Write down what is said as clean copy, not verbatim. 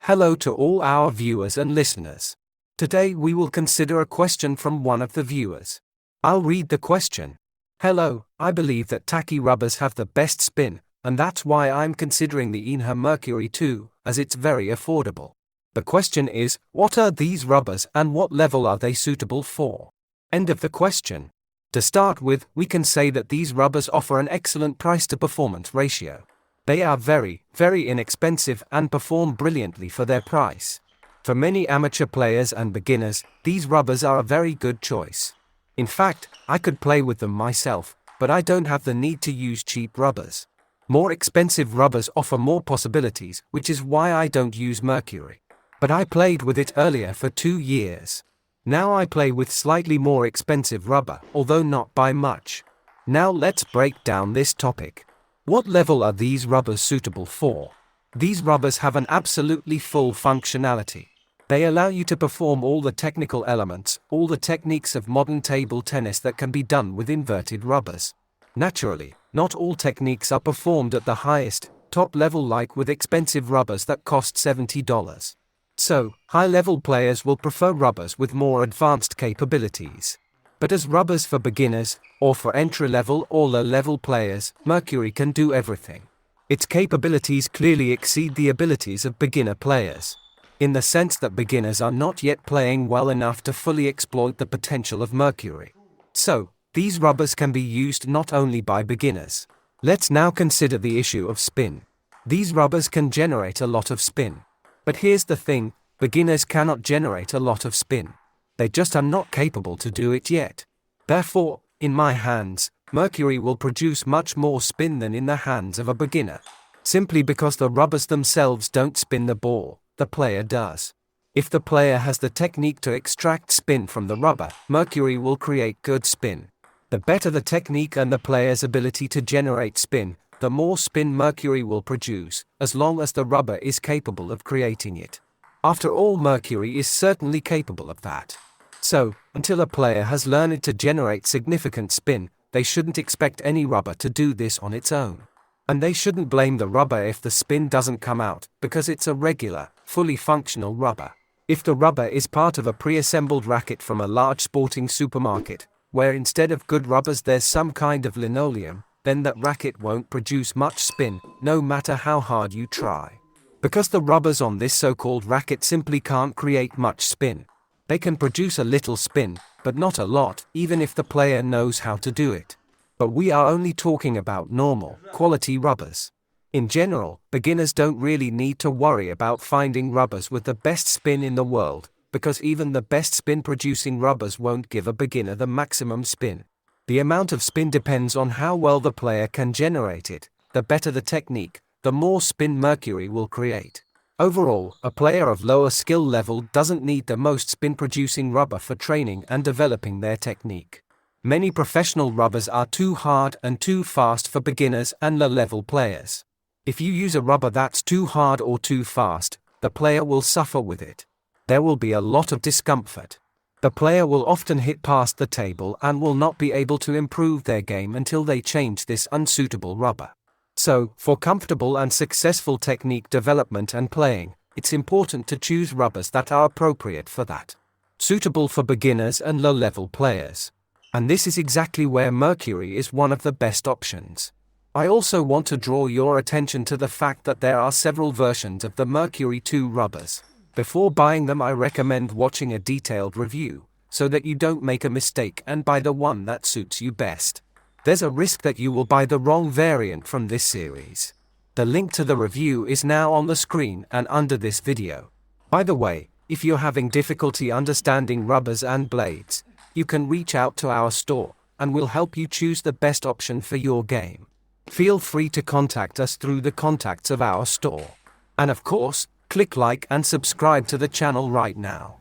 Hello to all our viewers and listeners. Today we will consider a question from one of the viewers. I'll read the question. Hello, I believe that tacky rubbers have the best spin, and that's why I'm considering the Yinhe MERCURY 2, as it's very affordable. The question is, what are these rubbers and what level are they suitable for? End of the question. To start with, we can say that these rubbers offer an excellent price-to-performance ratio. They are very inexpensive and perform brilliantly for their price. For many amateur players and beginners, these rubbers are a very good choice. In fact, I could play with them myself, but I don't have the need to use cheap rubbers. More expensive rubbers offer more possibilities, which is why I don't use Mercury. But I played with it earlier for 2 years. Now I play with slightly more expensive rubber, although not by much. Now let's break down this topic. What level are these rubbers suitable for? These rubbers have an absolutely full functionality. They allow you to perform all the technical elements, all the techniques of modern table tennis that can be done with inverted rubbers. Naturally, not all techniques are performed at the highest, top level like with expensive rubbers that cost $70. So, high-level players will prefer rubbers with more advanced capabilities. But as rubbers for beginners, or for entry-level or low-level players, Mercury can do everything. Its capabilities clearly exceed the abilities of beginner players, in the sense that beginners are not yet playing well enough to fully exploit the potential of Mercury. So, these rubbers can be used not only by beginners. Let's now consider the issue of spin. These rubbers can generate a lot of spin. But here's the thing, beginners cannot generate a lot of spin. They just are not capable to do it yet. Therefore, in my hands, Mercury will produce much more spin than in the hands of a beginner. Simply because the rubbers themselves don't spin the ball, the player does. If the player has the technique to extract spin from the rubber, Mercury will create good spin. The better the technique and the player's ability to generate spin, the more spin Mercury will produce, as long as the rubber is capable of creating it. After all, Mercury is certainly capable of that. So, until a player has learned to generate significant spin, they shouldn't expect any rubber to do this on its own. And they shouldn't blame the rubber if the spin doesn't come out, because it's a regular, fully functional rubber. If the rubber is part of a pre-assembled racket from a large sporting supermarket, where instead of good rubbers there's some kind of linoleum, then that racket won't produce much spin, no matter how hard you try. Because the rubbers on this so-called racket simply can't create much spin. They can produce a little spin, but not a lot, even if the player knows how to do it. But we are only talking about normal, quality rubbers. In general, beginners don't really need to worry about finding rubbers with the best spin in the world, because even the best spin-producing rubbers won't give a beginner the maximum spin. The amount of spin depends on how well the player can generate it. The better the technique, the more spin Mercury will create. Overall, a player of lower skill level doesn't need the most spin-producing rubber for training and developing their technique. Many professional rubbers are too hard and too fast for beginners and low-level players. If you use a rubber that's too hard or too fast, the player will suffer with it. There will be a lot of discomfort. The player will often hit past the table and will not be able to improve their game until they change this unsuitable rubber. So, for comfortable and successful technique development and playing, it's important to choose rubbers that are appropriate for that. Suitable for beginners and low-level players. And this is exactly where Mercury is one of the best options. I also want to draw your attention to the fact that there are several versions of the Mercury 2 rubbers. Before buying them, I recommend watching a detailed review, so that you don't make a mistake and buy the one that suits you best. There's a risk that you will buy the wrong variant from this series. The link to the review is now on the screen and under this video. By the way, if you're having difficulty understanding rubbers and blades, you can reach out to our store, and we'll help you choose the best option for your game. Feel free to contact us through the contacts of our store. And of course, click like and subscribe to the channel right now.